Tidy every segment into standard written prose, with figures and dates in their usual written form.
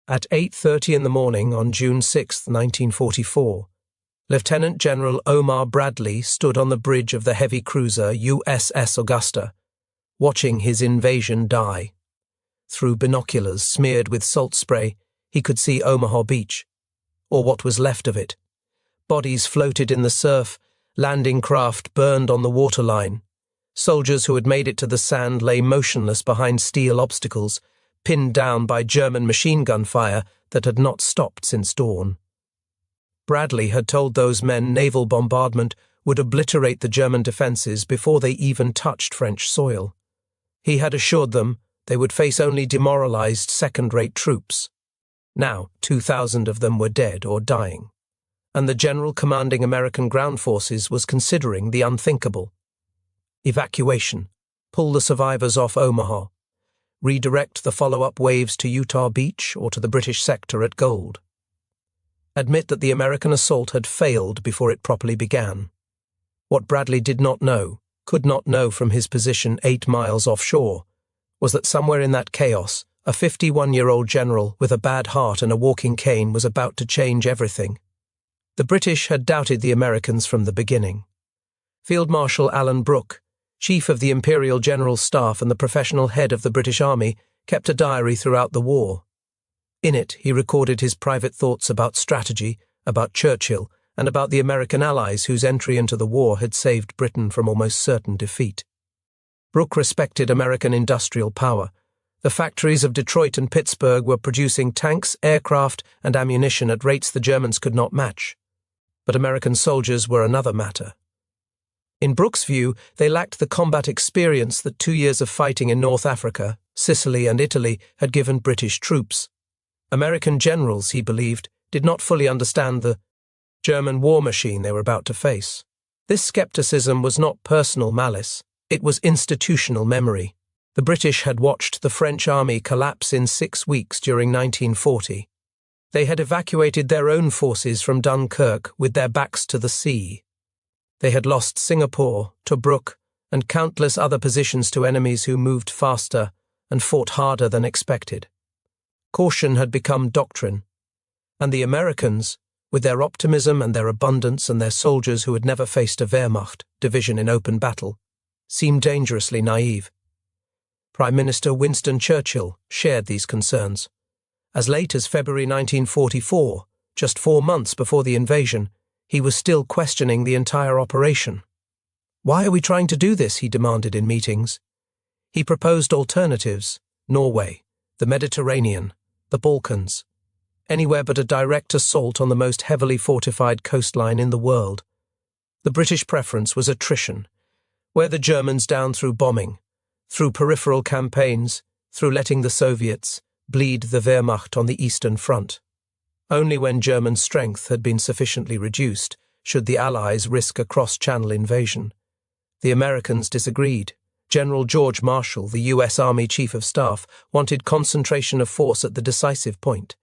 At 8:30 in the morning on June 6, 1944, Lieutenant General Omar Bradley stood on the bridge of the heavy cruiser USS Augusta, watching his invasion die. Through binoculars smeared with salt spray, he could see Omaha Beach, or what was left of it. Bodies floated in the surf, landing craft burned on the waterline. Soldiers who had made it to the sand lay motionless behind steel obstacles, pinned down by German machine gun fire that had not stopped since dawn. Bradley had told those men naval bombardment would obliterate the German defences before they even touched French soil. He had assured them they would face only demoralised second-rate troops. Now 2,000 of them were dead or dying, and the general commanding American ground forces was considering the unthinkable. Evacuation, pull the survivors off Omaha, redirect the follow-up waves to Utah Beach or to the British sector at Gold. Admit that the American assault had failed before it properly began. What Bradley did not know, could not know from his position 8 miles offshore, was that somewhere in that chaos, a 51-year-old general with a bad heart and a walking cane was about to change everything. The British had doubted the Americans from the beginning. Field Marshal Alan Brooke, Chief of the Imperial General Staff and the professional head of the British Army, kept a diary throughout the war. In it, he recorded his private thoughts about strategy, about Churchill, and about the American allies whose entry into the war had saved Britain from almost certain defeat. Brooke respected American industrial power. The factories of Detroit and Pittsburgh were producing tanks, aircraft, and ammunition at rates the Germans could not match. But American soldiers were another matter. In Brooke's view, they lacked the combat experience that 2 years of fighting in North Africa, Sicily, and Italy had given British troops. American generals, he believed, did not fully understand the German war machine they were about to face. This skepticism was not personal malice, it was institutional memory. The British had watched the French army collapse in 6 weeks during 1940. They had evacuated their own forces from Dunkirk with their backs to the sea. They had lost Singapore, Tobruk, and countless other positions to enemies who moved faster and fought harder than expected. Caution had become doctrine, and the Americans, with their optimism and their abundance and their soldiers who had never faced a Wehrmacht division in open battle, seemed dangerously naive. Prime Minister Winston Churchill shared these concerns. As late as February 1944, just 4 months before the invasion, he was still questioning the entire operation. "Why are we trying to do this?" he demanded in meetings. He proposed alternatives: Norway, the Mediterranean, the Balkans, anywhere but a direct assault on the most heavily fortified coastline in the world. The British preference was attrition, wear the Germans down through bombing, through peripheral campaigns, through letting the Soviets bleed the Wehrmacht on the Eastern Front. Only when German strength had been sufficiently reduced should the Allies risk a cross-channel invasion. The Americans disagreed. General George Marshall, the U.S. Army Chief of Staff, wanted concentration of force at the decisive point.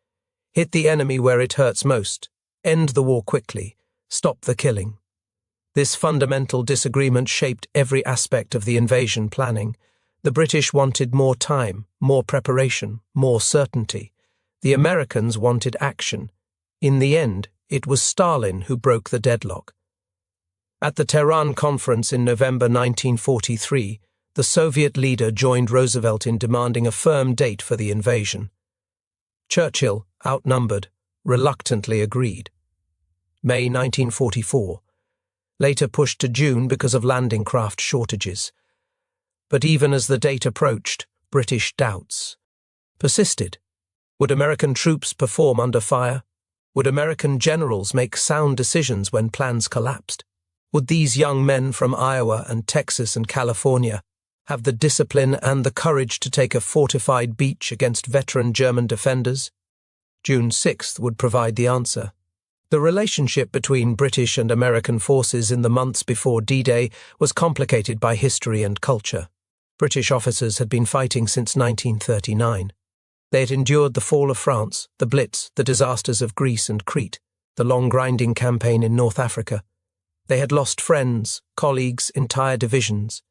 Hit the enemy where it hurts most. End the war quickly. Stop the killing. This fundamental disagreement shaped every aspect of the invasion planning. The British wanted more time, more preparation, more certainty. The Americans wanted action. In the end, it was Stalin who broke the deadlock. At the Tehran Conference in November 1943, the Soviet leader joined Roosevelt in demanding a firm date for the invasion. Churchill, outnumbered, reluctantly agreed. May 1944, later pushed to June because of landing craft shortages. But even as the date approached, British doubts persisted. Would American troops perform under fire? Would American generals make sound decisions when plans collapsed? Would these young men from Iowa and Texas and California have the discipline and the courage to take a fortified beach against veteran German defenders? June 6th would provide the answer. The relationship between British and American forces in the months before D-Day was complicated by history and culture. British officers had been fighting since 1939. They had endured the fall of France, the Blitz, the disasters of Greece and Crete, the long grinding campaign in North Africa. They had lost friends, colleagues, entire divisions.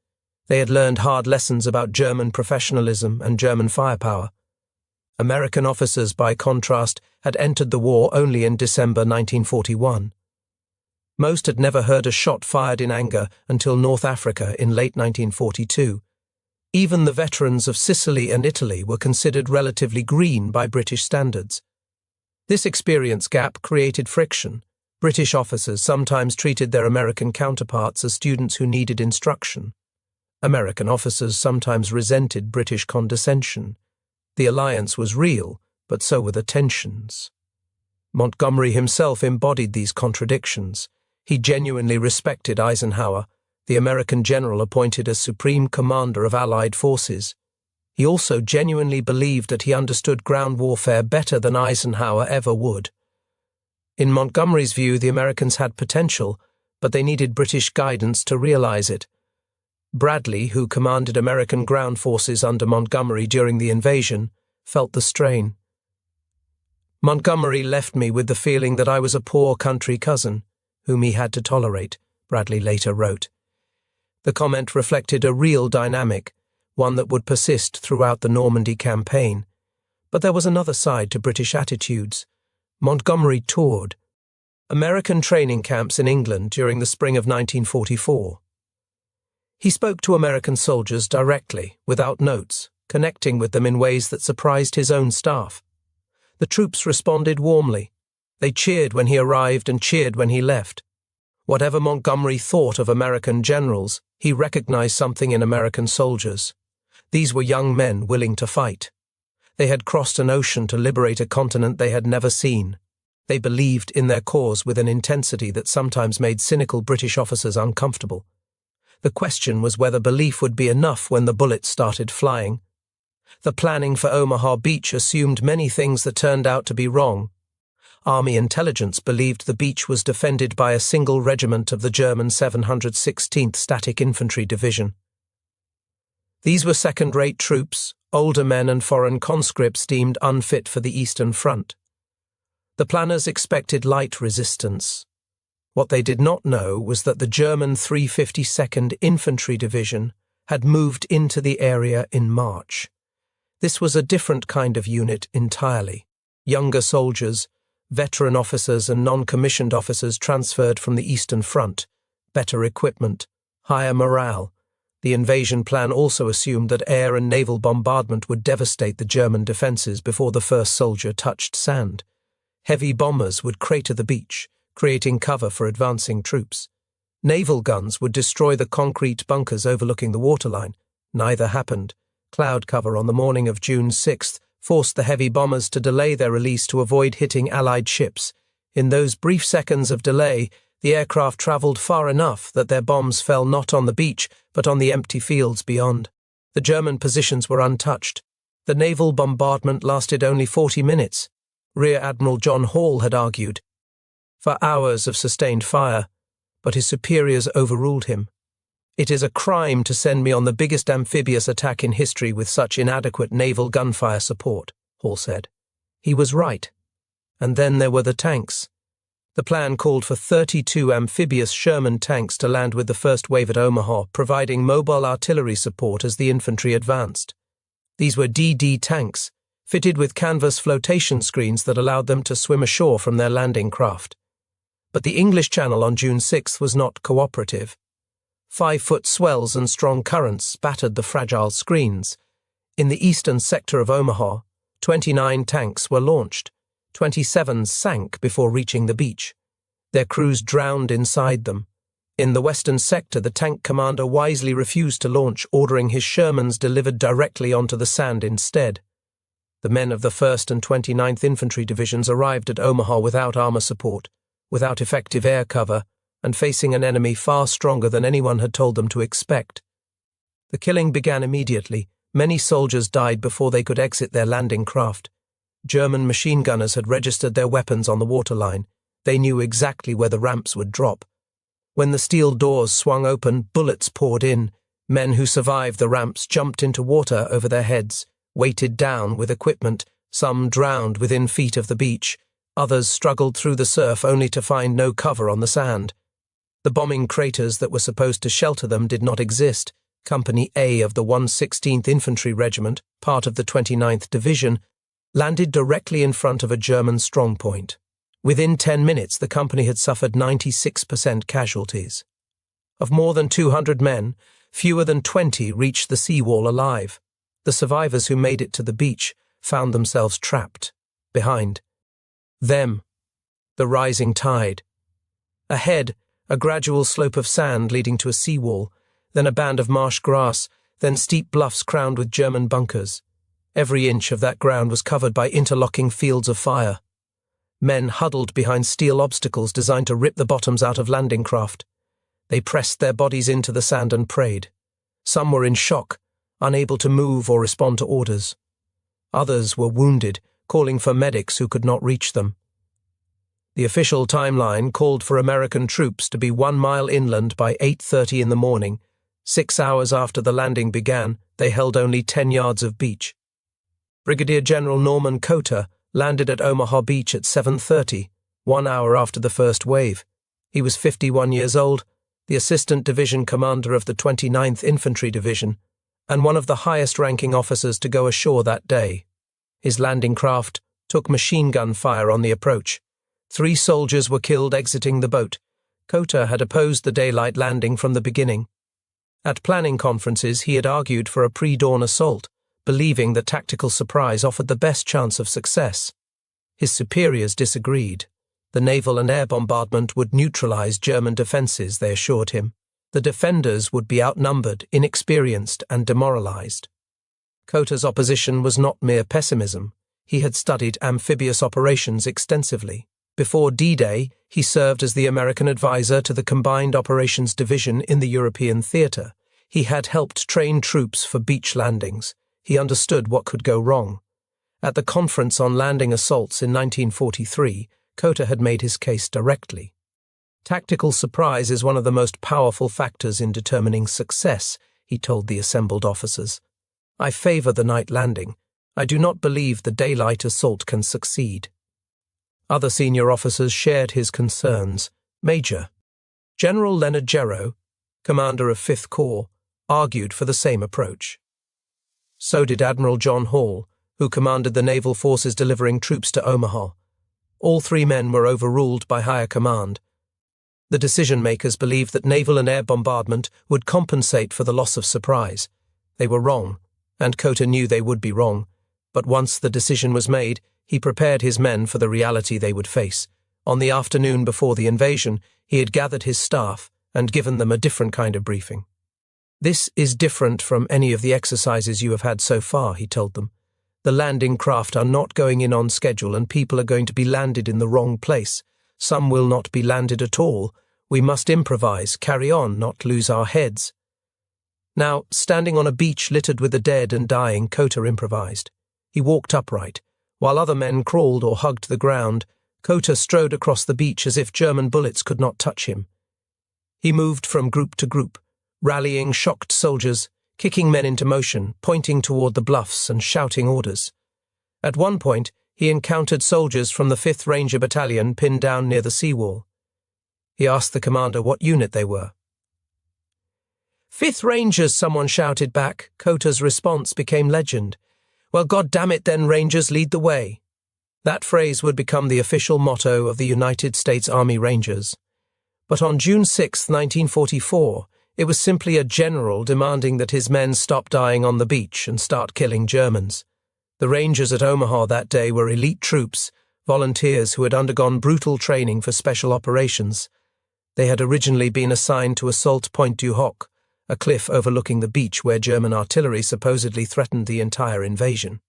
They had learned hard lessons about German professionalism and German firepower. American officers, by contrast, had entered the war only in December 1941. Most had never heard a shot fired in anger until North Africa in late 1942. Even the veterans of Sicily and Italy were considered relatively green by British standards. This experience gap created friction. British officers sometimes treated their American counterparts as students who needed instruction. American officers sometimes resented British condescension. The alliance was real, but so were the tensions. Montgomery himself embodied these contradictions. He genuinely respected Eisenhower, the American general appointed as supreme commander of Allied forces. He also genuinely believed that he understood ground warfare better than Eisenhower ever would. In Montgomery's view, the Americans had potential, but they needed British guidance to realize it. Bradley, who commanded American ground forces under Montgomery during the invasion, felt the strain. "Montgomery left me with the feeling that I was a poor country cousin, whom he had to tolerate," Bradley later wrote. The comment reflected a real dynamic, one that would persist throughout the Normandy campaign. But there was another side to British attitudes. Montgomery toured American training camps in England during the spring of 1944. He spoke to American soldiers directly, without notes, connecting with them in ways that surprised his own staff. The troops responded warmly. They cheered when he arrived and cheered when he left. Whatever Montgomery thought of American generals, he recognized something in American soldiers. These were young men willing to fight. They had crossed an ocean to liberate a continent they had never seen. They believed in their cause with an intensity that sometimes made cynical British officers uncomfortable. The question was whether belief would be enough when the bullets started flying. The planning for Omaha Beach assumed many things that turned out to be wrong. Army intelligence believed the beach was defended by a single regiment of the German 716th Static Infantry Division. These were second-rate troops, older men and foreign conscripts deemed unfit for the Eastern Front. The planners expected light resistance. What they did not know was that the German 352nd Infantry Division had moved into the area in March. This was a different kind of unit entirely. Younger soldiers, veteran officers and non-commissioned officers transferred from the Eastern Front, better equipment, higher morale. The invasion plan also assumed that air and naval bombardment would devastate the German defenses before the first soldier touched sand. Heavy bombers would crater the beach, creating cover for advancing troops. Naval guns would destroy the concrete bunkers overlooking the waterline. Neither happened. Cloud cover on the morning of June 6th forced the heavy bombers to delay their release to avoid hitting Allied ships. In those brief seconds of delay, the aircraft traveled far enough that their bombs fell not on the beach, but on the empty fields beyond. The German positions were untouched. The naval bombardment lasted only 40 minutes. Rear Admiral John Hall had argued for hours of sustained fire, but his superiors overruled him. "It is a crime to send me on the biggest amphibious attack in history with such inadequate naval gunfire support," Hall said. He was right. And then there were the tanks. The plan called for 32 amphibious Sherman tanks to land with the first wave at Omaha, providing mobile artillery support as the infantry advanced. These were DD tanks, fitted with canvas flotation screens that allowed them to swim ashore from their landing craft. But the English Channel on June 6th was not cooperative. 5-foot swells and strong currents battered the fragile screens. In the eastern sector of Omaha, 29 tanks were launched. 27 sank before reaching the beach. Their crews drowned inside them. In the western sector, the tank commander wisely refused to launch, ordering his Shermans delivered directly onto the sand instead. The men of the 1st and 29th Infantry Divisions arrived at Omaha without armor support, without effective air cover, and facing an enemy far stronger than anyone had told them to expect. The killing began immediately. Many soldiers died before they could exit their landing craft. German machine gunners had registered their weapons on the waterline. They knew exactly where the ramps would drop. When the steel doors swung open, bullets poured in. Men who survived the ramps jumped into water over their heads, weighted down with equipment. Some drowned within feet of the beach. Others struggled through the surf only to find no cover on the sand. The bombing craters that were supposed to shelter them did not exist. Company A of the 116th Infantry Regiment, part of the 29th Division, landed directly in front of a German strongpoint. Within 10 minutes, the company had suffered 96% casualties. Of more than 200 men, fewer than 20 reached the seawall alive. The survivors who made it to the beach found themselves trapped. Behind them, the rising tide. Ahead, a gradual slope of sand leading to a seawall, then a band of marsh grass, then steep bluffs crowned with German bunkers. Every inch of that ground was covered by interlocking fields of fire. Men huddled behind steel obstacles designed to rip the bottoms out of landing craft. They pressed their bodies into the sand and prayed. Some were in shock, unable to move or respond to orders. Others were wounded, calling for medics who could not reach them. The official timeline called for American troops to be 1 mile inland by 8:30 in the morning. 6 hours after the landing began, they held only 10 yards of beach. Brigadier General Norman Cota landed at Omaha Beach at 7:30, 1 hour after the first wave. He was 51 years old, the Assistant Division Commander of the 29th Infantry Division, and one of the highest-ranking officers to go ashore that day. His landing craft took machine gun fire on the approach. 3 soldiers were killed exiting the boat. Cota had opposed the daylight landing from the beginning. At planning conferences, he had argued for a pre-dawn assault, believing that tactical surprise offered the best chance of success. His superiors disagreed. The naval and air bombardment would neutralize German defenses, they assured him. The defenders would be outnumbered, inexperienced, and demoralized. Cota's opposition was not mere pessimism. He had studied amphibious operations extensively. Before D-Day, he served as the American advisor to the Combined Operations Division in the European theater. He had helped train troops for beach landings. He understood what could go wrong. At the Conference on Landing Assaults in 1943, Cota had made his case directly. Tactical surprise is one of the most powerful factors in determining success, he told the assembled officers. I favor the night landing. I do not believe the daylight assault can succeed. Other senior officers shared his concerns. Major General Leonard Gero, commander of 5th Corps, argued for the same approach. So did Admiral John Hall, who commanded the naval forces delivering troops to Omaha. All 3 men were overruled by higher command. The decision-makers believed that naval and air bombardment would compensate for the loss of surprise. They were wrong, and Cota knew they would be wrong, but once the decision was made, he prepared his men for the reality they would face. On the afternoon before the invasion, he had gathered his staff and given them a different kind of briefing. This is different from any of the exercises you have had so far, he told them. The landing craft are not going in on schedule and people are going to be landed in the wrong place. Some will not be landed at all. We must improvise, carry on, not lose our heads. Now, standing on a beach littered with the dead and dying, Cota improvised. He walked upright. While other men crawled or hugged the ground, Cota strode across the beach as if German bullets could not touch him. He moved from group to group, rallying shocked soldiers, kicking men into motion, pointing toward the bluffs and shouting orders. At one point, he encountered soldiers from the 5th Ranger Battalion pinned down near the seawall. He asked the commander what unit they were. 5th Rangers, someone shouted back. Cota's response became legend. Well, God damn it then, Rangers, lead the way. That phrase would become the official motto of the United States Army Rangers. But on June 6, 1944, it was simply a general demanding that his men stop dying on the beach and start killing Germans. The Rangers at Omaha that day were elite troops, volunteers who had undergone brutal training for special operations. They had originally been assigned to assault Point du Hoc, a cliff overlooking the beach where German artillery supposedly threatened the entire invasion.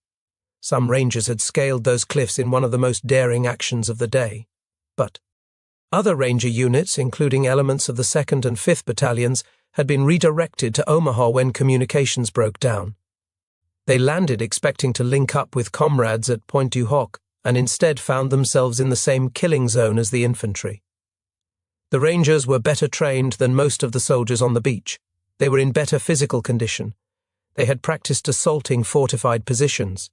Some Rangers had scaled those cliffs in one of the most daring actions of the day. But other Ranger units, including elements of the 2nd and 5th Battalions, had been redirected to Omaha when communications broke down. They landed expecting to link up with comrades at Point du Hoc and instead found themselves in the same killing zone as the infantry. The Rangers were better trained than most of the soldiers on the beach. They were in better physical condition. They had practiced assaulting fortified positions.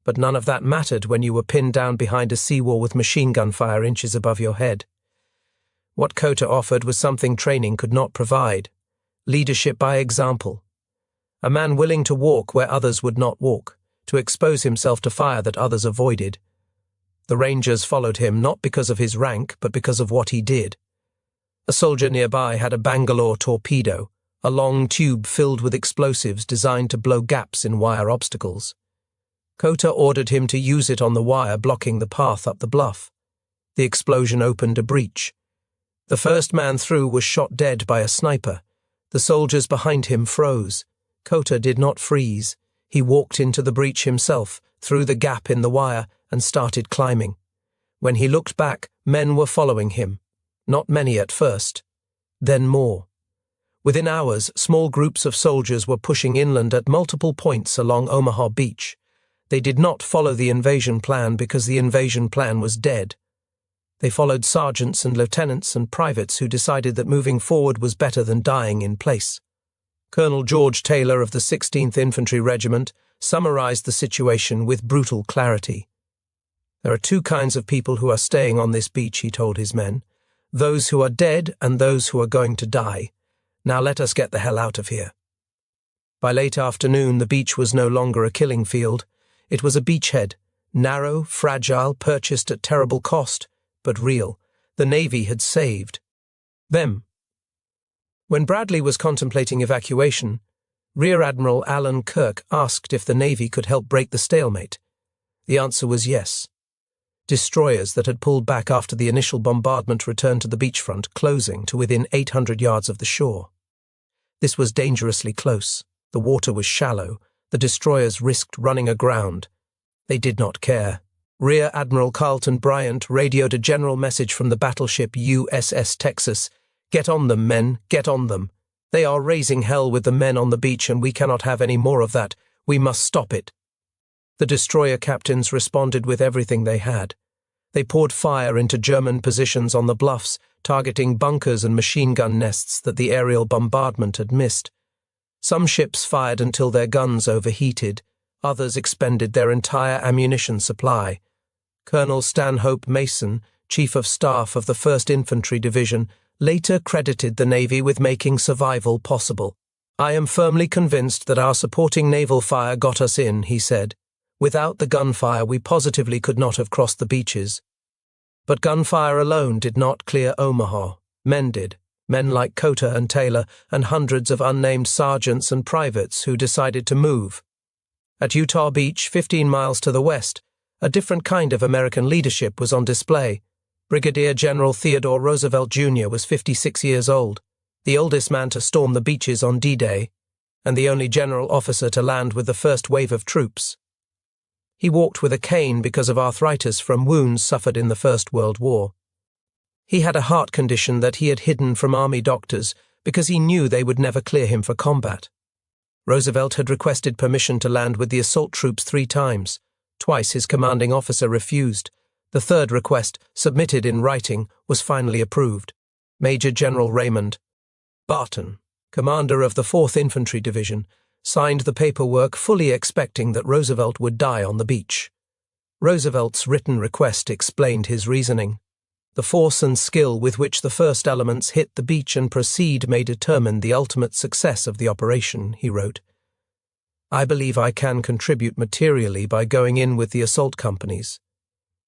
But none of that mattered when you were pinned down behind a seawall with machine gun fire inches above your head. What Cota offered was something training could not provide: leadership by example. A man willing to walk where others would not walk, to expose himself to fire that others avoided. The Rangers followed him not because of his rank, but because of what he did. A soldier nearby had a Bangalore torpedo, a long tube filled with explosives designed to blow gaps in wire obstacles. Kota ordered him to use it on the wire blocking the path up the bluff. The explosion opened a breach. The first man through was shot dead by a sniper. The soldiers behind him froze. Kota did not freeze. He walked into the breach himself, through the gap in the wire, and started climbing. When he looked back, men were following him. Not many at first, then more. Within hours, small groups of soldiers were pushing inland at multiple points along Omaha Beach. They did not follow the invasion plan because the invasion plan was dead. They followed sergeants and lieutenants and privates who decided that moving forward was better than dying in place. Colonel George Taylor of the 16th Infantry Regiment summarized the situation with brutal clarity. "There are two kinds of people who are staying on this beach," he told his men. "Those who are dead and those who are going to die. Now let us get the hell out of here." By late afternoon, the beach was no longer a killing field. It was a beachhead, narrow, fragile, purchased at terrible cost, but real. The Navy had saved them. When Bradley was contemplating evacuation, Rear Admiral Alan Kirk asked if the Navy could help break the stalemate. The answer was yes. Destroyers that had pulled back after the initial bombardment returned to the beachfront, closing to within 800 yards of the shore. This was dangerously close. The water was shallow. The destroyers risked running aground. They did not care. Rear Admiral Carlton Bryant radioed a general message from the battleship USS Texas. "Get on them, men, get on them. They are raising hell with the men on the beach and we cannot have any more of that. We must stop it." The destroyer captains responded with everything they had. They poured fire into German positions on the bluffs, targeting bunkers and machine gun nests that the aerial bombardment had missed. Some ships fired until their guns overheated. Others expended their entire ammunition supply. Colonel Stanhope Mason, Chief of Staff of the 1st Infantry Division, later credited the Navy with making survival possible. "I am firmly convinced that our supporting naval fire got us in," he said. "Without the gunfire, we positively could not have crossed the beaches." But gunfire alone did not clear Omaha. Men did. Men like Kota and Taylor and hundreds of unnamed sergeants and privates who decided to move. At Utah Beach, 15 miles to the west, a different kind of American leadership was on display. Brigadier General Theodore Roosevelt Jr. was 56 years old, the oldest man to storm the beaches on D-Day, and the only general officer to land with the first wave of troops. He walked with a cane because of arthritis from wounds suffered in the First World War. He had a heart condition that he had hidden from army doctors because he knew they would never clear him for combat. Roosevelt had requested permission to land with the assault troops 3 times. Twice his commanding officer refused. The third request, submitted in writing, was finally approved. Major General Raymond Barton, commander of the 4th Infantry Division, signed the paperwork fully expecting that Roosevelt would die on the beach. Roosevelt's written request explained his reasoning. "The force and skill with which the first elements hit the beach and proceed may determine the ultimate success of the operation," he wrote. "I believe I can contribute materially by going in with the assault companies.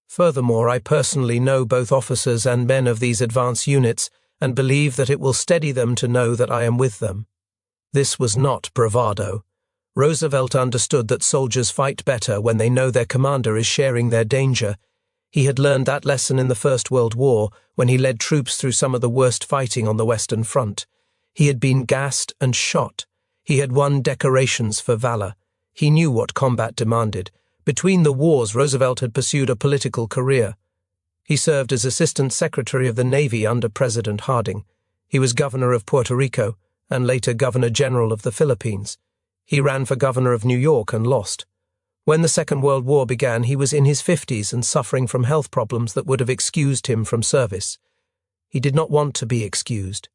Furthermore, I personally know both officers and men of these advance units and believe that it will steady them to know that I am with them." This was not bravado. Roosevelt understood that soldiers fight better when they know their commander is sharing their danger. He had learned that lesson in the First World War when he led troops through some of the worst fighting on the Western Front. He had been gassed and shot. He had won decorations for valor. He knew what combat demanded. Between the wars, Roosevelt had pursued a political career. He served as Assistant Secretary of the Navy under President Harding. He was Governor of Puerto Rico and later Governor General of the Philippines. He ran for Governor of New York and lost. When the Second World War began, he was in his 50s and suffering from health problems that would have excused him from service. He did not want to be excused.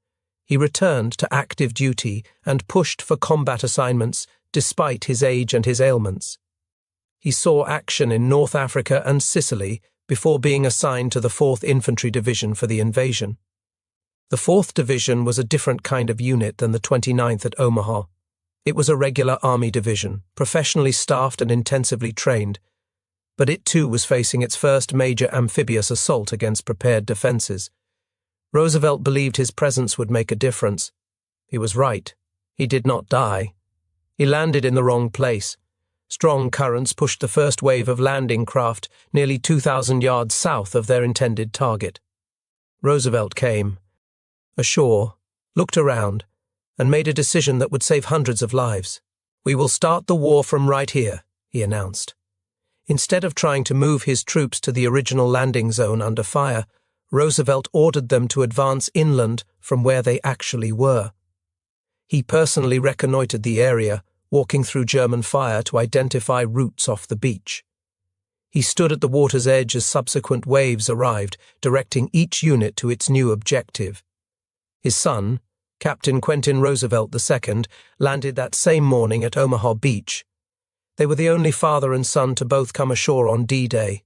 He returned to active duty and pushed for combat assignments despite his age and his ailments. He saw action in North Africa and Sicily before being assigned to the 4th Infantry Division for the invasion. The 4th Division was a different kind of unit than the 29th at Omaha. It was a regular army division, professionally staffed and intensively trained, but it too was facing its first major amphibious assault against prepared defenses. Roosevelt believed his presence would make a difference. He was right. He did not die. He landed in the wrong place. Strong currents pushed the first wave of landing craft nearly 2,000 yards south of their intended target. Roosevelt came ashore, looked around, and made a decision that would save hundreds of lives. "We will start the war from right here," he announced. Instead of trying to move his troops to the original landing zone under fire, Roosevelt ordered them to advance inland from where they actually were. He personally reconnoitered the area, walking through German fire to identify routes off the beach. He stood at the water's edge as subsequent waves arrived, directing each unit to its new objective. His son, Captain Quentin Roosevelt II, landed that same morning at Omaha Beach. They were the only father and son to both come ashore on D-Day.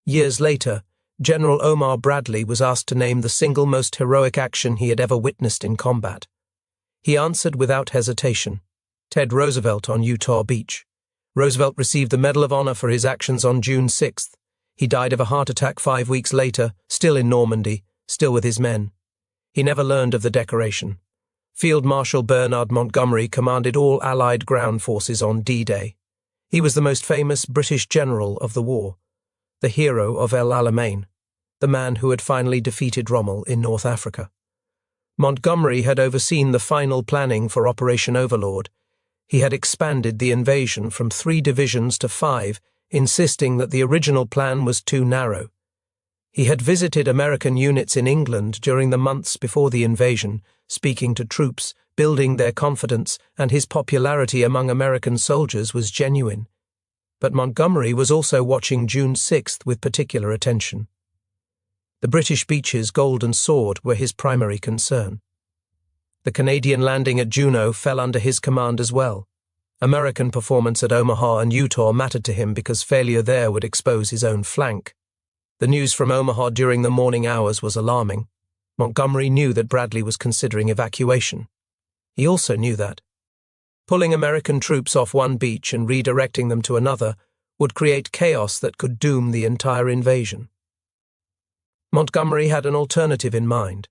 Years later, General Omar Bradley was asked to name the single most heroic action he had ever witnessed in combat. He answered without hesitation: Ted Roosevelt on Utah Beach. Roosevelt received the Medal of Honor for his actions on June 6th. He died of a heart attack 5 weeks later, still in Normandy, still with his men. He never learned of the decoration. Field Marshal Bernard Montgomery commanded all Allied ground forces on D-Day. He was the most famous British general of the war, the hero of El Alamein, the man who had finally defeated Rommel in North Africa. Montgomery had overseen the final planning for Operation Overlord. He had expanded the invasion from 3 divisions to 5, insisting that the original plan was too narrow. He had visited American units in England during the months before the invasion, speaking to troops, building their confidence, and his popularity among American soldiers was genuine. But Montgomery was also watching June 6th with particular attention. The British beaches, Golden Sword, were his primary concern. The Canadian landing at Juneau fell under his command as well. American performance at Omaha and Utah mattered to him because failure there would expose his own flank. The news from Omaha during the morning hours was alarming. Montgomery knew that Bradley was considering evacuation. He also knew that pulling American troops off one beach and redirecting them to another would create chaos that could doom the entire invasion. Montgomery had an alternative in mind.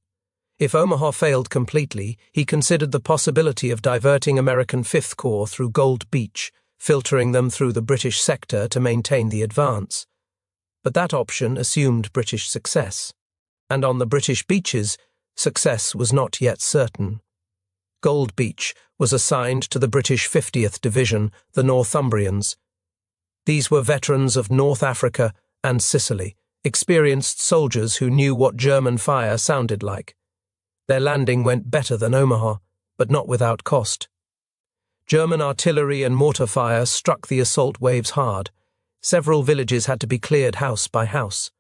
If Omaha failed completely, he considered the possibility of diverting American Fifth Corps through Gold Beach, filtering them through the British sector to maintain the advance. But that option assumed British success. And on the British beaches, success was not yet certain. Gold Beach was assigned to the British 50th Division, the Northumbrians. These were veterans of North Africa and Sicily, experienced soldiers who knew what German fire sounded like. Their landing went better than Omaha, but not without cost. German artillery and mortar fire struck the assault waves hard. Several villages had to be cleared house by house.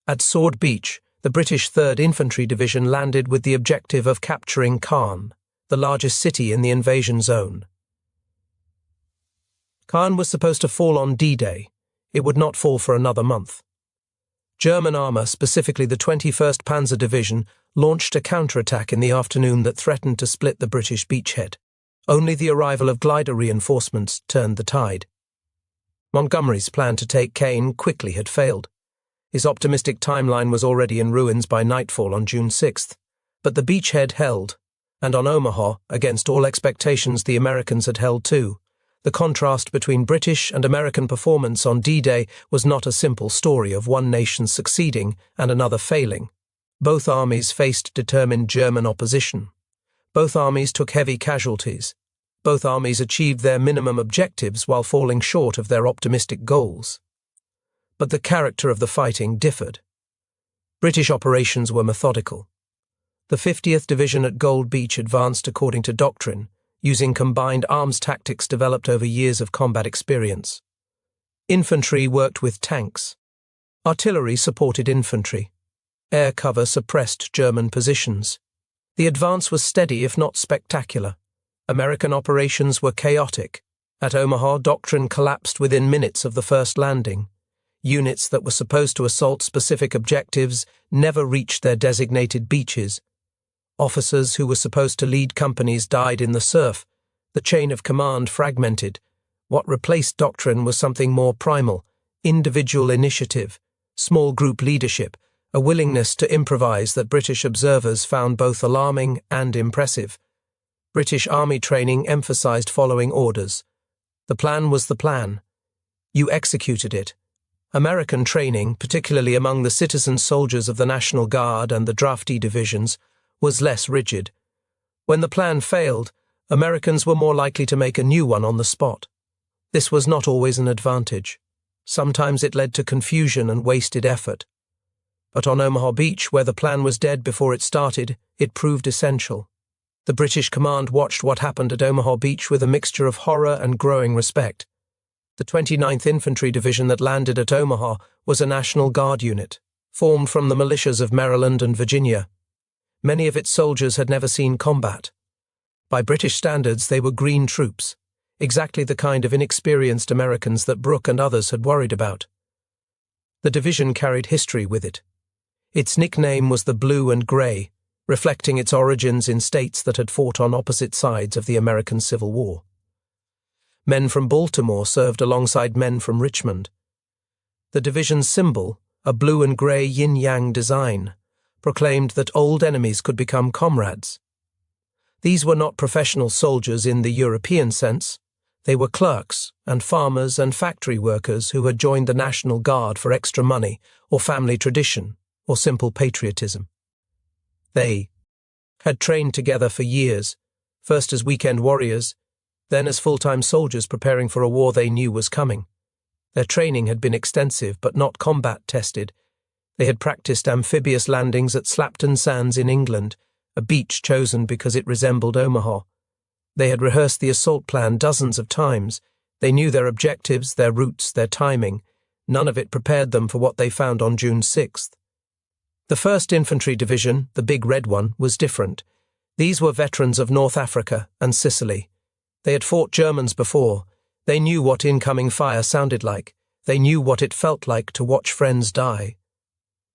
At Sword Beach, the British 3rd Infantry Division landed with the objective of capturing Caen, the largest city in the invasion zone. Caen was supposed to fall on D-Day. It would not fall for another month. German armour, specifically the 21st Panzer Division, launched a counterattack in the afternoon that threatened to split the British beachhead. Only the arrival of glider reinforcements turned the tide. Montgomery's plan to take Caen quickly had failed. His optimistic timeline was already in ruins by nightfall on June 6th, but the beachhead held, and on Omaha, against all expectations, the Americans had held too. The contrast between British and American performance on D-Day was not a simple story of one nation succeeding and another failing. Both armies faced determined German opposition. Both armies took heavy casualties. Both armies achieved their minimum objectives while falling short of their optimistic goals. But the character of the fighting differed. British operations were methodical. The 50th Division at Gold Beach advanced according to doctrine, using combined arms tactics developed over years of combat experience. Infantry worked with tanks. Artillery supported infantry. Air cover suppressed German positions. The advance was steady if not spectacular. American operations were chaotic. At Omaha, doctrine collapsed within minutes of the first landing. Units that were supposed to assault specific objectives never reached their designated beaches. Officers who were supposed to lead companies died in the surf. The chain of command fragmented. What replaced doctrine was something more primal: individual initiative, small group leadership, a willingness to improvise that British observers found both alarming and impressive. British Army training emphasized following orders. The plan was the plan. You executed it. American training, particularly among the citizen soldiers of the National Guard and the draftee divisions, was less rigid. When the plan failed, Americans were more likely to make a new one on the spot. This was not always an advantage. Sometimes it led to confusion and wasted effort. But on Omaha Beach, where the plan was dead before it started, it proved essential. The British command watched what happened at Omaha Beach with a mixture of horror and growing respect. The 29th Infantry Division that landed at Omaha was a National Guard unit, formed from the militias of Maryland and Virginia. Many of its soldiers had never seen combat. By British standards, they were green troops, exactly the kind of inexperienced Americans that Brooke and others had worried about. The division carried history with it. Its nickname was the Blue and Gray, reflecting its origins in states that had fought on opposite sides of the American Civil War. Men from Baltimore served alongside men from Richmond. The division's symbol, a blue and grey yin-yang design, proclaimed that old enemies could become comrades. These were not professional soldiers in the European sense. They were clerks and farmers and factory workers who had joined the National Guard for extra money or family tradition or simple patriotism. They had trained together for years, first as weekend warriors, then as full-time soldiers preparing for a war they knew was coming. Their training had been extensive but not combat-tested. They had practiced amphibious landings at Slapton Sands in England, a beach chosen because it resembled Omaha. They had rehearsed the assault plan dozens of times. They knew their objectives, their routes, their timing. None of it prepared them for what they found on June 6th. The 1st Infantry Division, the big red one, was different. These were veterans of North Africa and Sicily. They had fought Germans before. They knew what incoming fire sounded like. They knew what it felt like to watch friends die.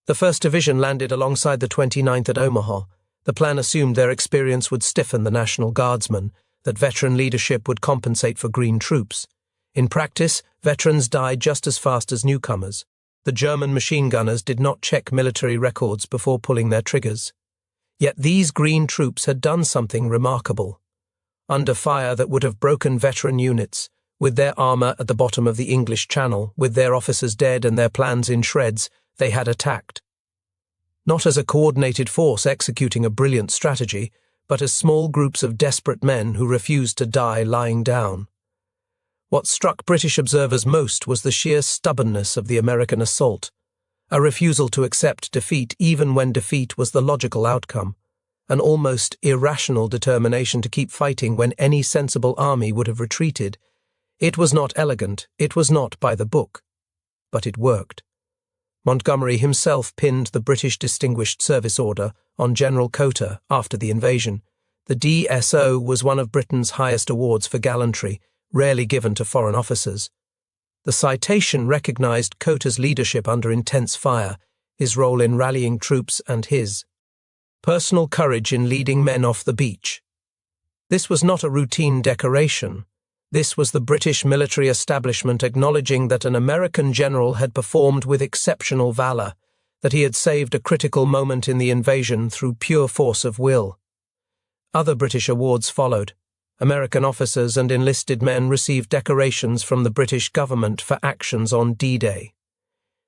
The 1st Division landed alongside the 29th at Omaha. The plan assumed their experience would stiffen the National Guardsmen, that veteran leadership would compensate for green troops. In practice, veterans died just as fast as newcomers. The German machine gunners did not check military records before pulling their triggers. Yet these green troops had done something remarkable. Under fire that would have broken veteran units, with their armour at the bottom of the English Channel, with their officers dead and their plans in shreds, they had attacked. Not as a coordinated force executing a brilliant strategy, but as small groups of desperate men who refused to die lying down. What struck British observers most was the sheer stubbornness of the American assault, a refusal to accept defeat even when defeat was the logical outcome, an almost irrational determination to keep fighting when any sensible army would have retreated. It was not elegant, it was not by the book, but it worked. Montgomery himself pinned the British Distinguished Service Order on General Cotter after the invasion. The DSO was one of Britain's highest awards for gallantry, rarely given to foreign officers. The citation recognized Cotter's leadership under intense fire, his role in rallying troops and his personal courage in leading men off the beach. This was not a routine decoration. This was the British military establishment acknowledging that an American general had performed with exceptional valor, that he had saved a critical moment in the invasion through pure force of will. Other British awards followed. American officers and enlisted men received decorations from the British government for actions on D-Day.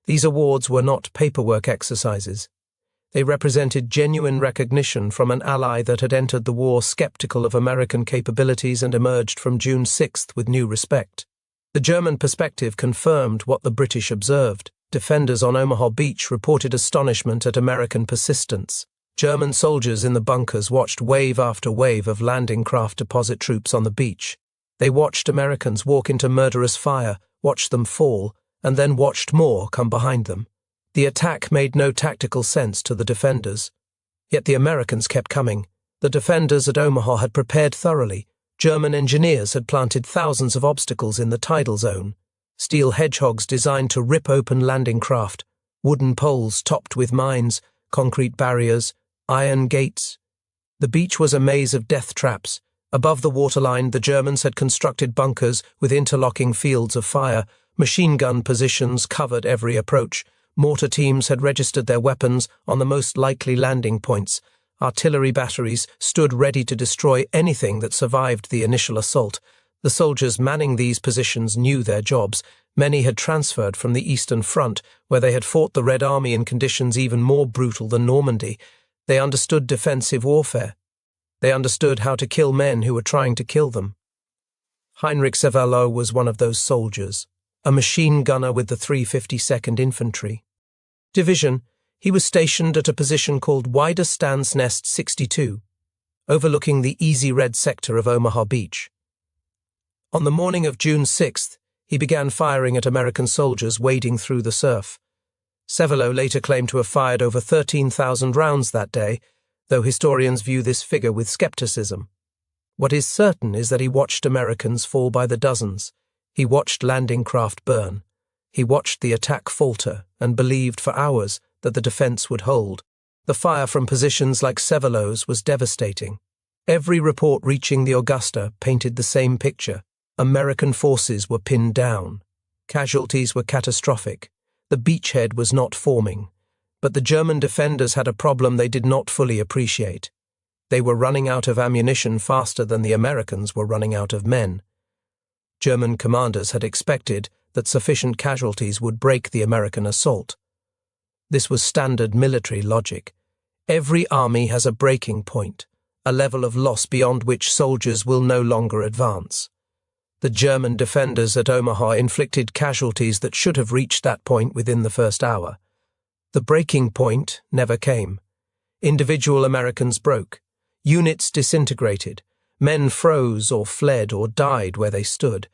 These awards were not paperwork exercises. They represented genuine recognition from an ally that had entered the war skeptical of American capabilities and emerged from June 6th with new respect. The German perspective confirmed what the British observed. Defenders on Omaha Beach reported astonishment at American persistence. German soldiers in the bunkers watched wave after wave of landing craft deposit troops on the beach. They watched Americans walk into murderous fire, watched them fall, and then watched more come behind them. The attack made no tactical sense to the defenders. Yet the Americans kept coming. The defenders at Omaha had prepared thoroughly. German engineers had planted thousands of obstacles in the tidal zone. Steel hedgehogs designed to rip open landing craft, wooden poles topped with mines, concrete barriers, iron gates. The beach was a maze of death traps, Above the waterline, the Germans had constructed bunkers with interlocking fields of fire. Machine gun positions covered every approach. Mortar teams had registered their weapons on the most likely landing points. Artillery batteries stood ready to destroy anything that survived the initial assault. The soldiers manning these positions knew their jobs. Many had transferred from the Eastern Front, where they had fought the Red Army in conditions even more brutal than Normandy. They understood defensive warfare. They understood how to kill men who were trying to kill them. Heinrich Severloh was one of those soldiers, a machine gunner with the 352nd Infantry Division. He was stationed at a position called Weiderstandsnest 62, overlooking the Easy Red sector of Omaha Beach. On the morning of June 6th, he began firing at American soldiers wading through the surf. Severloh later claimed to have fired over 13,000 rounds that day, though historians view this figure with skepticism. What is certain is that he watched Americans fall by the dozens. He watched landing craft burn. He watched the attack falter and believed for hours that the defense would hold. The fire from positions like Severloh's was devastating. Every report reaching the Augusta painted the same picture. American forces were pinned down. Casualties were catastrophic. The beachhead was not forming. But the German defenders had a problem they did not fully appreciate. They were running out of ammunition faster than the Americans were running out of men. German commanders had expected that sufficient casualties would break the American assault. This was standard military logic. Every army has a breaking point, a level of loss beyond which soldiers will no longer advance. The German defenders at Omaha inflicted casualties that should have reached that point within the first hour. The breaking point never came. Individual Americans broke. Units disintegrated. Men froze or fled or died where they stood.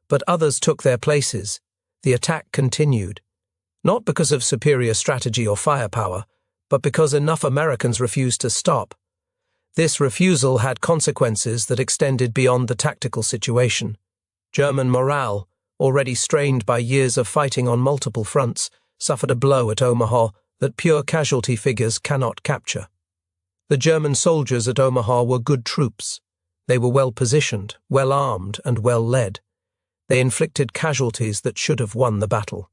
But others took their places. The attack continued. Not because of superior strategy or firepower, but because enough Americans refused to stop. This refusal had consequences that extended beyond the tactical situation. German morale, already strained by years of fighting on multiple fronts, suffered a blow at Omaha that pure casualty figures cannot capture. The German soldiers at Omaha were good troops. They were well positioned, well armed, and well led. They inflicted casualties that should have won the battle.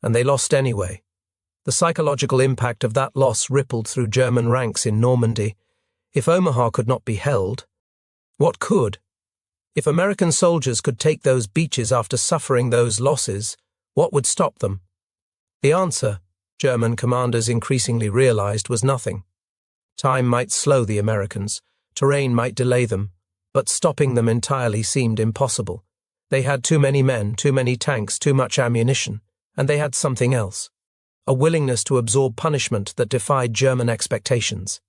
And they lost anyway. The psychological impact of that loss rippled through German ranks in Normandy. If Omaha could not be held, what could? If American soldiers could take those beaches after suffering those losses, what would stop them? The answer, German commanders increasingly realized, was nothing. Time might slow the Americans, terrain might delay them, but stopping them entirely seemed impossible. They had too many men, too many tanks, too much ammunition, and they had something else, a willingness to absorb punishment that defied German expectations.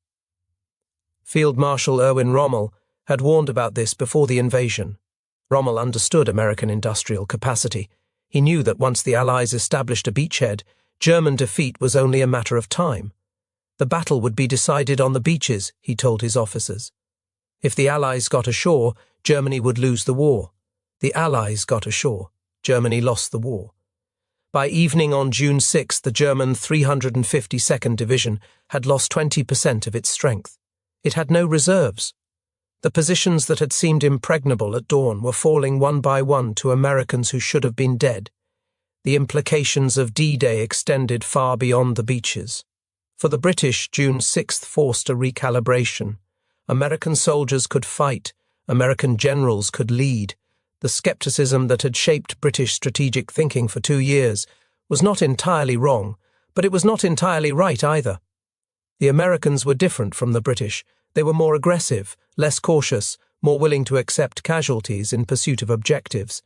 Field Marshal Erwin Rommel had warned about this before the invasion. Rommel understood American industrial capacity. He knew that once the Allies established a beachhead, German defeat was only a matter of time. The battle would be decided on the beaches, he told his officers. If the Allies got ashore, Germany would lose the war. The Allies got ashore. Germany lost the war. By evening on June 6, the German 352nd Division had lost 20% of its strength. It had no reserves. The positions that had seemed impregnable at dawn were falling one by one to Americans who should have been dead. The implications of D-Day extended far beyond the beaches. For the British, June 6th forced a recalibration. American soldiers could fight. American generals could lead. The skepticism that had shaped British strategic thinking for 2 years was not entirely wrong, but it was not entirely right either. The Americans were different from the British. They were more aggressive, less cautious, more willing to accept casualties in pursuit of objectives.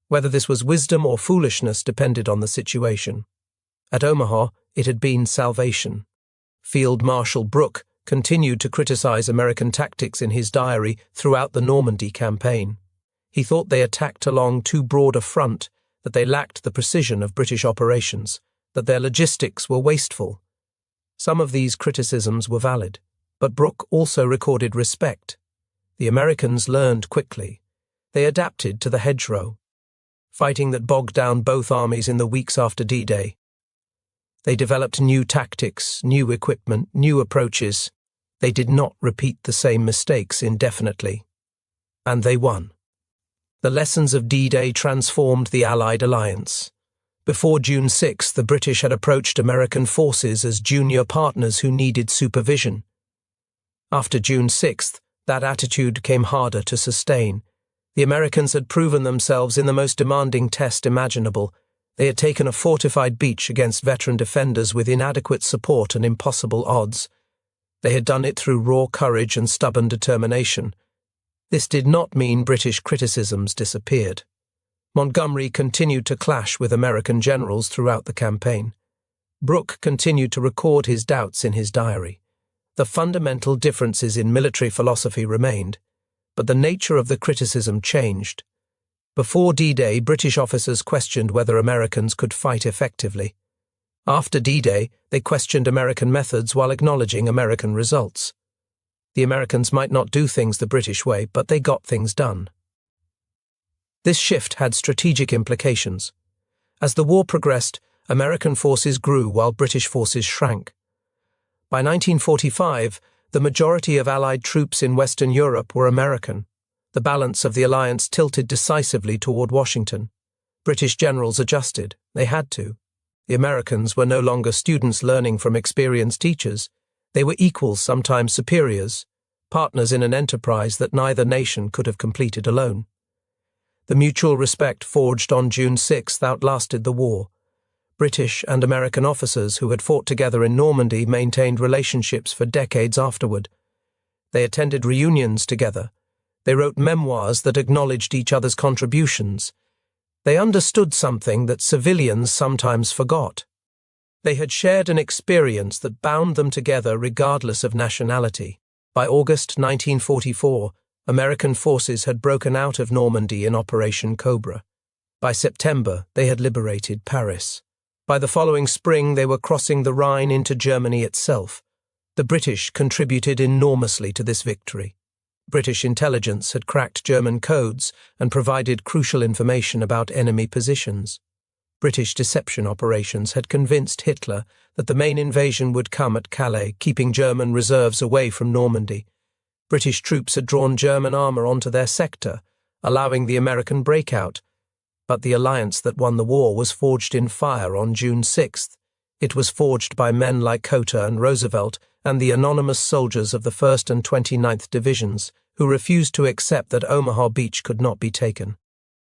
Whether this was wisdom or foolishness depended on the situation. At Omaha, it had been salvation. Field Marshal Brooke continued to criticize American tactics in his diary throughout the Normandy campaign. He thought they attacked along too broad a front, that they lacked the precision of British operations, that their logistics were wasteful. Some of these criticisms were valid, but Brooke also recorded respect. The Americans learned quickly. They adapted to the hedgerow, fighting that bogged down both armies in the weeks after D-Day. They developed new tactics, new equipment, new approaches. They did not repeat the same mistakes indefinitely. And they won. The lessons of D-Day transformed the Allied alliance. Before June 6, the British had approached American forces as junior partners who needed supervision. After June 6, that attitude came harder to sustain. The Americans had proven themselves in the most demanding test imaginable. They had taken a fortified beach against veteran defenders with inadequate support and impossible odds. They had done it through raw courage and stubborn determination. This did not mean British criticisms disappeared. Montgomery continued to clash with American generals throughout the campaign. Brooke continued to record his doubts in his diary. The fundamental differences in military philosophy remained, but the nature of the criticism changed. Before D-Day, British officers questioned whether Americans could fight effectively. After D-Day, they questioned American methods while acknowledging American results. The Americans might not do things the British way, but they got things done. This shift had strategic implications. As the war progressed, American forces grew while British forces shrank. By 1945, the majority of Allied troops in Western Europe were American. The balance of the alliance tilted decisively toward Washington. British generals adjusted. They had to. The Americans were no longer students learning from experienced teachers. They were equals, sometimes superiors, partners in an enterprise that neither nation could have completed alone. The mutual respect forged on June 6 outlasted the war. British and American officers who had fought together in Normandy maintained relationships for decades afterward. They attended reunions together. They wrote memoirs that acknowledged each other's contributions. They understood something that civilians sometimes forgot. They had shared an experience that bound them together regardless of nationality. By August 1944, American forces had broken out of Normandy in Operation Cobra. By September, they had liberated Paris. By the following spring, they were crossing the Rhine into Germany itself. The British contributed enormously to this victory. British intelligence had cracked German codes and provided crucial information about enemy positions. British deception operations had convinced Hitler that the main invasion would come at Calais, keeping German reserves away from Normandy. British troops had drawn German armour onto their sector, allowing the American breakout. But the alliance that won the war was forged in fire on June 6th. It was forged by men like Cotter and Roosevelt and the anonymous soldiers of the 1st and 29th Divisions, who refused to accept that Omaha Beach could not be taken.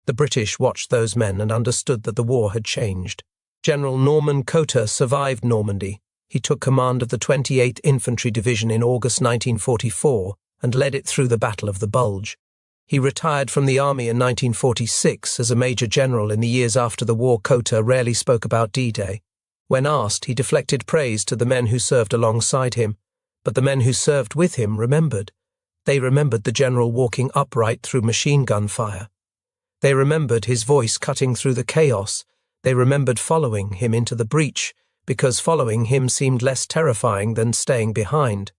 The British watched those men and understood that the war had changed. General Norman Cotter survived Normandy. He took command of the 28th Infantry Division in August 1944 and led it through the Battle of the Bulge. He retired from the army in 1946 as a major general. In the years after the war, Cotter rarely spoke about D-Day. When asked, he deflected praise to the men who served alongside him, but the men who served with him remembered. They remembered the general walking upright through machine gun fire. They remembered his voice cutting through the chaos. They remembered following him into the breach, because following him seemed less terrifying than staying behind.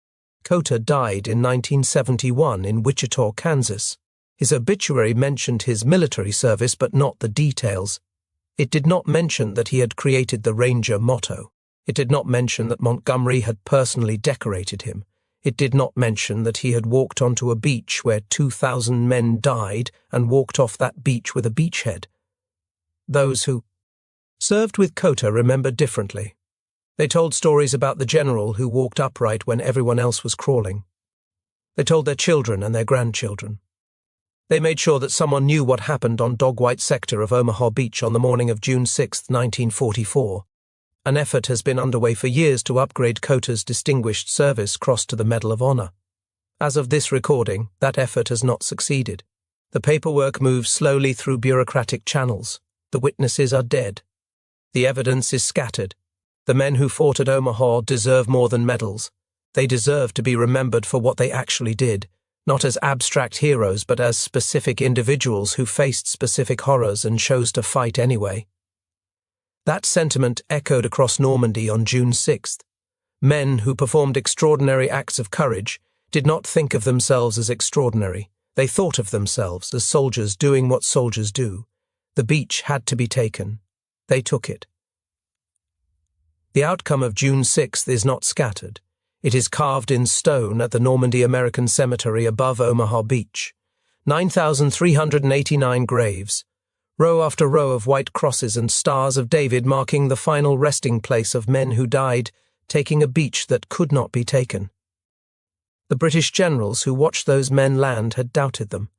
Cotter died in 1971 in Wichita, Kansas. His obituary mentioned his military service, but not the details. It did not mention that he had created the Ranger motto. It did not mention that Montgomery had personally decorated him. It did not mention that he had walked onto a beach where 2,000 men died and walked off that beach with a beachhead. Those who served with Cotter remembered differently. They told stories about the general who walked upright when everyone else was crawling. They told their children and their grandchildren. They made sure that someone knew what happened on Dog White sector of Omaha Beach on the morning of June 6, 1944. An effort has been underway for years to upgrade Cotter's Distinguished Service Cross to the Medal of Honor. As of this recording, that effort has not succeeded. The paperwork moves slowly through bureaucratic channels. The witnesses are dead. The evidence is scattered. The men who fought at Omaha deserve more than medals. They deserve to be remembered for what they actually did, not as abstract heroes but as specific individuals who faced specific horrors and chose to fight anyway. That sentiment echoed across Normandy on June 6th. Men who performed extraordinary acts of courage did not think of themselves as extraordinary. They thought of themselves as soldiers doing what soldiers do. The beach had to be taken. They took it. The outcome of June 6th is not scattered. It is carved in stone at the Normandy American Cemetery above Omaha Beach. 9,389 graves, row after row of white crosses and stars of David marking the final resting place of men who died, taking a beach that could not be taken. The British generals who watched those men land had doubted them.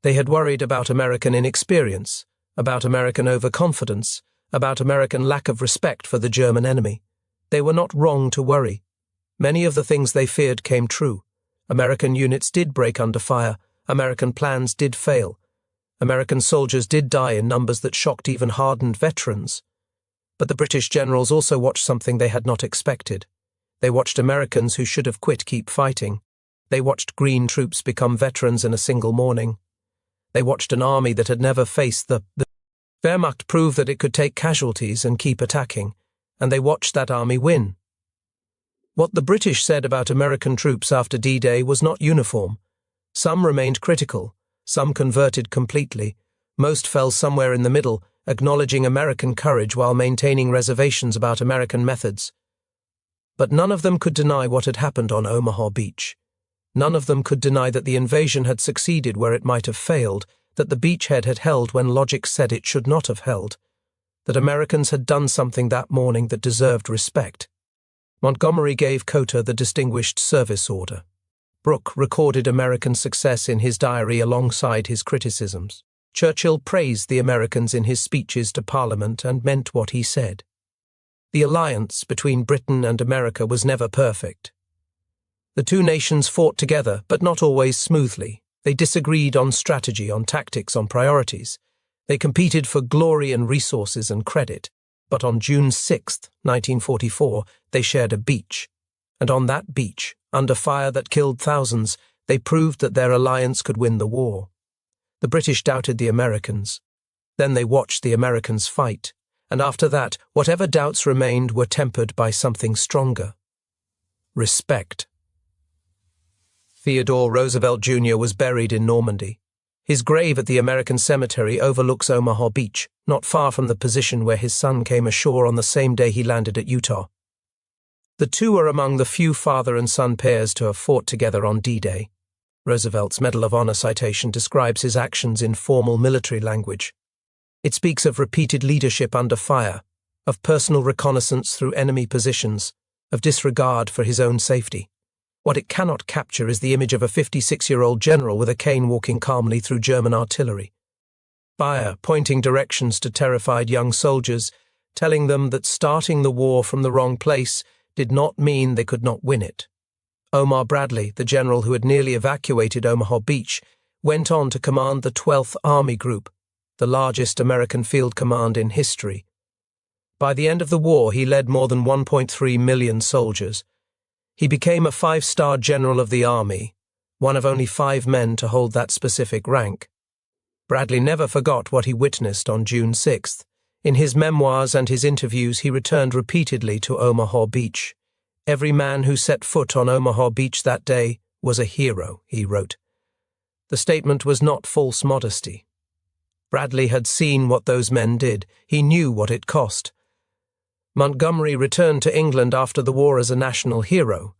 They had worried about American inexperience, about American overconfidence, about American lack of respect for the German enemy. They were not wrong to worry. Many of the things they feared came true. American units did break under fire. American plans did fail. American soldiers did die in numbers that shocked even hardened veterans. But the British generals also watched something they had not expected. They watched Americans who should have quit keep fighting. They watched green troops become veterans in a single morning. They watched an army that had never faced the Wehrmacht prove that it could take casualties and keep attacking, and they watched that army win. What the British said about American troops after D-Day was not uniform. Some remained critical, some converted completely, most fell somewhere in the middle, acknowledging American courage while maintaining reservations about American methods. But none of them could deny what had happened on Omaha Beach. None of them could deny that the invasion had succeeded where it might have failed, that the beachhead had held when logic said it should not have held, that Americans had done something that morning that deserved respect. Montgomery gave Cotter the Distinguished Service Order. Brooke recorded American success in his diary alongside his criticisms. Churchill praised the Americans in his speeches to Parliament and meant what he said. The alliance between Britain and America was never perfect. The two nations fought together, but not always smoothly. They disagreed on strategy, on tactics, on priorities. They competed for glory and resources and credit. But on June 6, 1944, they shared a beach. And on that beach, under fire that killed thousands, they proved that their alliance could win the war. The British doubted the Americans. Then they watched the Americans fight. And after that, whatever doubts remained were tempered by something stronger. Respect. Theodore Roosevelt Jr. was buried in Normandy. His grave at the American Cemetery overlooks Omaha Beach, not far from the position where his son came ashore on the same day he landed at Utah. The two are among the few father and son pairs to have fought together on D-Day. Roosevelt's Medal of Honor citation describes his actions in formal military language. It speaks of repeated leadership under fire, of personal reconnaissance through enemy positions, of disregard for his own safety. What it cannot capture is the image of a 56-year-old general with a cane walking calmly through German artillery. Fire pointing directions to terrified young soldiers, telling them that starting the war from the wrong place did not mean they could not win it. Omar Bradley, the general who had nearly evacuated Omaha Beach, went on to command the 12th Army Group, the largest American field command in history. By the end of the war, he led more than 1.3 million soldiers. He became a 5-star general of the army, one of only 5 men to hold that specific rank. Bradley never forgot what he witnessed on June 6th. In his memoirs and his interviews, he returned repeatedly to Omaha Beach. Every man who set foot on Omaha Beach that day was a hero, he wrote. The statement was not false modesty. Bradley had seen what those men did. He knew what it cost. Montgomery returned to England after the war as a national hero.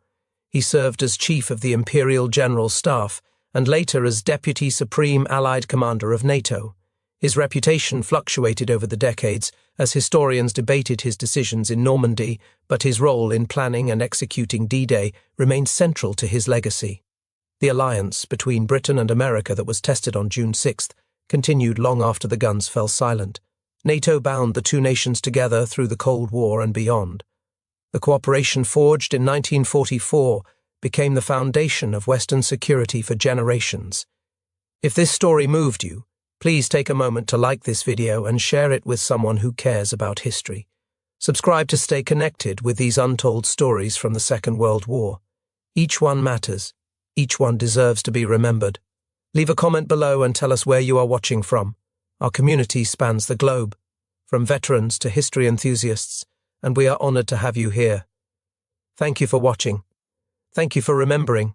He served as chief of the Imperial General Staff and later as Deputy Supreme Allied Commander of NATO. His reputation fluctuated over the decades as historians debated his decisions in Normandy, but his role in planning and executing D-Day remained central to his legacy. The alliance between Britain and America that was tested on June 6th continued long after the guns fell silent. NATO bound the two nations together through the Cold War and beyond. The cooperation forged in 1944 became the foundation of Western security for generations. If this story moved you, please take a moment to like this video and share it with someone who cares about history. Subscribe to stay connected with these untold stories from the Second World War. Each one matters. Each one deserves to be remembered. Leave a comment below and tell us where you are watching from. Our community spans the globe, from veterans to history enthusiasts, and we are honored to have you here. Thank you for watching. Thank you for remembering.